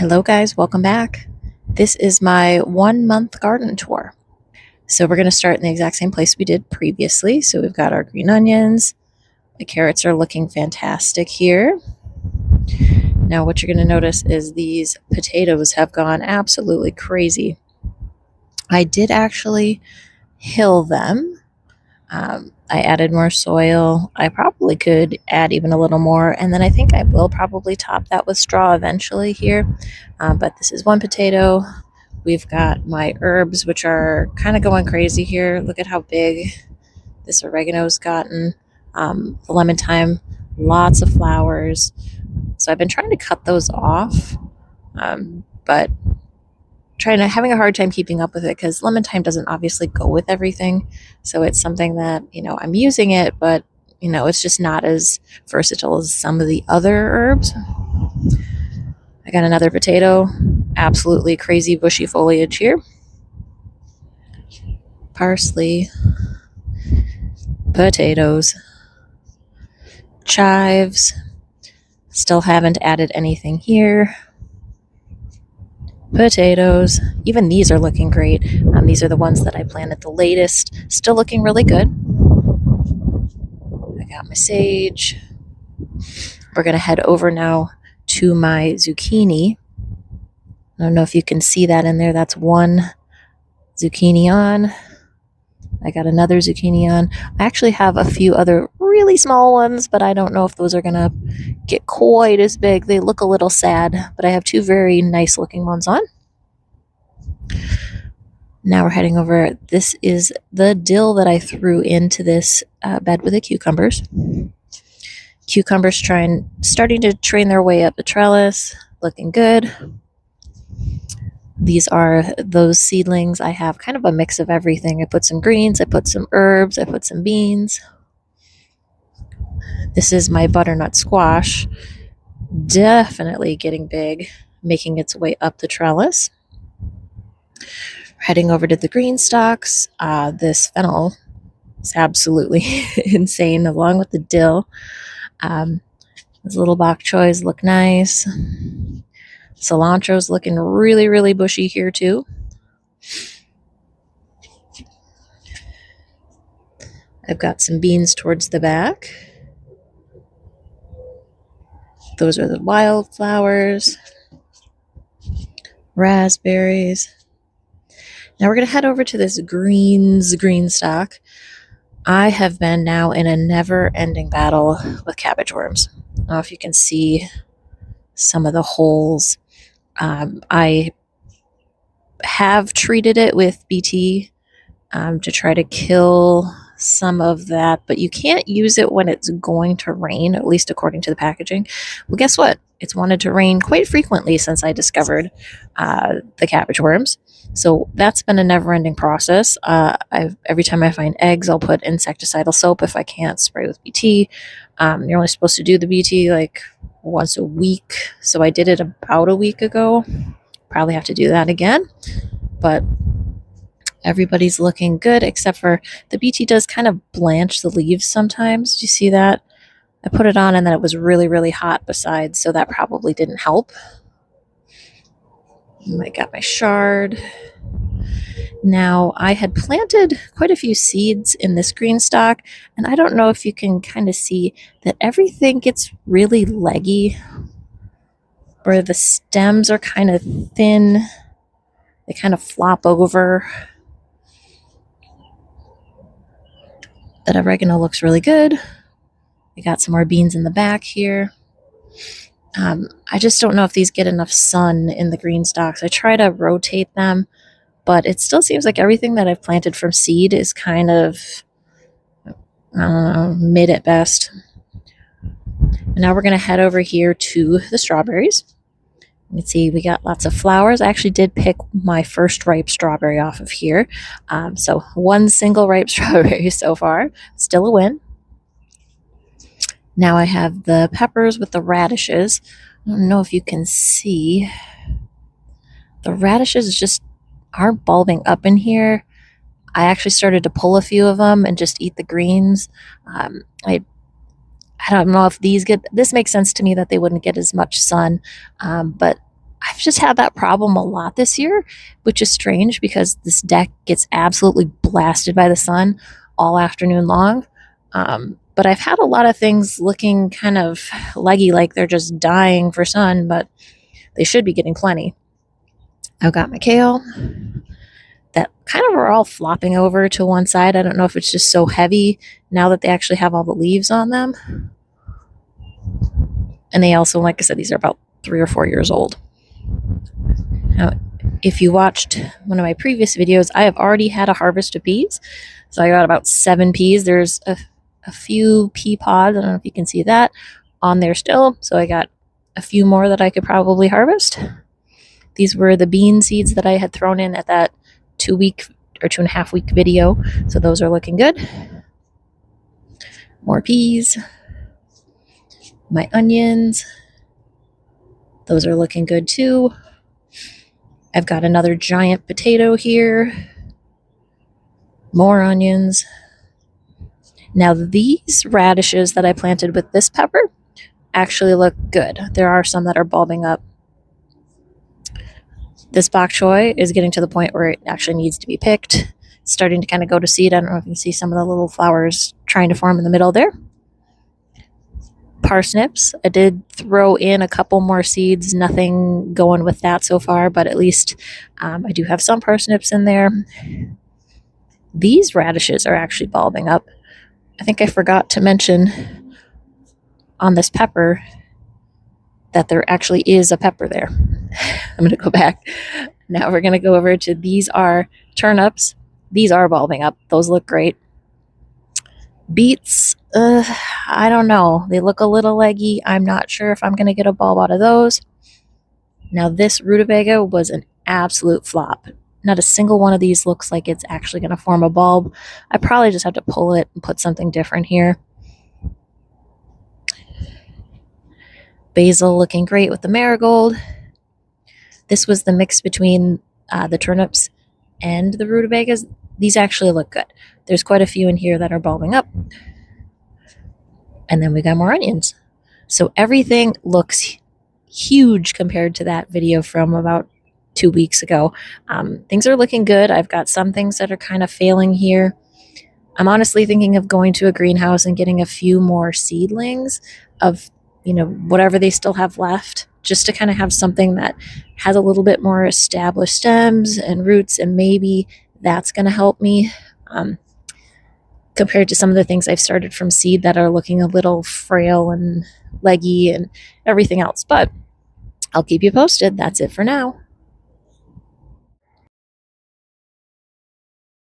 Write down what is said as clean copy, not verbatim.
Hello guys, welcome back. This is my 1 month garden tour. So we're going to start in the exact same place we did previously. So we've got our green onions. The carrots are looking fantastic here. Now what you're going to notice is these potatoes have gone absolutely crazy. I did actually hill them. I added more soil. I probably could add even a little more, and then I think I will probably top that with straw eventually here. But this is one potato. We've got my herbs, which are kind of going crazy here. Look at how big this oregano's gotten. The lemon thyme, lots of flowers. So I've been trying to cut those off, but having a hard time keeping up with it because lemon thyme doesn't obviously go with everything. So it's something that, I'm using it, but, it's just not as versatile as some of the other herbs. I got another potato, absolutely crazy bushy foliage here. Parsley, potatoes, chives, still haven't added anything here. Potatoes, even these are looking great. These are the ones that I planted the latest, still looking really good. I got my sage. We're going to head over now to my zucchini. I don't know if you can see that in there. That's one zucchini on. I got another zucchini on. I actually have a few other really small ones, but I don't know if those are going to get quite as big. They look a little sad, but I have two very nice looking ones on. Now we're heading over. This is the dill that I threw into this bed with the cucumbers. Cucumbers starting to train their way up the trellis, looking good. These are those seedlings. I have kind of a mix of everything. I put some greens, I put some herbs, I put some beans. This is my butternut squash. Definitely getting big, making its way up the trellis. Heading over to the green stalks. This fennel is absolutely insane, along with the dill. Those little bok choys look nice. Cilantro's looking really, really bushy here too. I've got some beans towards the back. Those are the wildflowers. Raspberries. Now we're going to head over to this green stalk. I have been now in a never-ending battle with cabbage worms. I don't know if you can see some of the holes. I have treated it with BT to try to kill some of that, but you can't use it when it's going to rain, at least according to the packaging. Well, guess what? It's wanted to rain quite frequently since I discovered the cabbage worms. So that's been a never-ending process. Every time I find eggs, I'll put insecticidal soap if I can't spray with BT. You're only supposed to do the BT like once a week. So I did it about a week ago. Probably have to do that again. But everybody's looking good except for the BT does kind of blanch the leaves sometimes. Do you see that? I put it on and then it was really, really hot besides, so that probably didn't help. I got my chard. Now, I had planted quite a few seeds in this green stalk, and I don't know if you can kind of see that everything gets really leggy, where the stems are kind of thin. They kind of flop over. That oregano looks really good. I got some more beans in the back here. I just don't know if these get enough sun in the green stalks. I try to rotate them, but it still seems like everything that I've planted from seed is kind of, mid at best. And now we're going to head over here to the strawberries. You can see we got lots of flowers. I actually did pick my first ripe strawberry off of here. So one single ripe strawberry so far. Still a win. Now I have the peppers with the radishes. I don't know if you can see. The radishes just aren't bulbing up in here. I actually started to pull a few of them and just eat the greens. I don't know if these this makes sense to me that they wouldn't get as much sun, but I've just had that problem a lot this year, which is strange because this deck gets absolutely blasted by the sun all afternoon long. But I've had a lot of things looking kind of leggy, like they're just dying for sun, but they should be getting plenty. I've got my kale that kind of are all flopping over to one side. I don't know if it's just so heavy now that they actually have all the leaves on them. And they also, like I said, these are about 3 or 4 years old. Now, if you watched one of my previous videos, I have already had a harvest of peas. So I got about 7 peas. There's a few pea pods, I don't know if you can see that, on there still. So I got a few more that I could probably harvest. These were the bean seeds that I had thrown in at that 2-week or 2.5-week video. So those are looking good. More peas. My onions. Those are looking good too. I've got another giant potato here. More onions. Now these radishes that I planted with this pepper actually look good. There are some that are bulbing up. This bok choy is getting to the point where it actually needs to be picked. It's starting to kind of go to seed. I don't know if you can see some of the little flowers trying to form in the middle there. Parsnips, I did throw in a couple more seeds, nothing going with that so far, but at least I do have some parsnips in there. These radishes are actually bulbing up. I think I forgot to mention on this pepper that there actually is a pepper there. I'm going to go back. Now we're going to go over to, these are turnips. These are bulbing up. Those look great. Beets, I don't know. They look a little leggy. I'm not sure if I'm going to get a bulb out of those. Now this rutabaga was an absolute flop. Not a single one of these looks like it's actually going to form a bulb. I probably just have to pull it and put something different here. Basil looking great with the marigold. This was the mix between the turnips and the rutabagas. These actually look good. There's quite a few in here that are bulbing up. And then we got more onions. So everything looks huge compared to that video from about 2 weeks ago. Things are looking good. I've got some things that are kind of failing here. I'm honestly thinking of going to a greenhouse and getting a few more seedlings of, whatever they still have left, just to kind of have something that has a little bit more established stems and roots, and maybe that's going to help me compared to some of the things I've started from seed that are looking a little frail and leggy and everything else. But I'll keep you posted. That's it for now.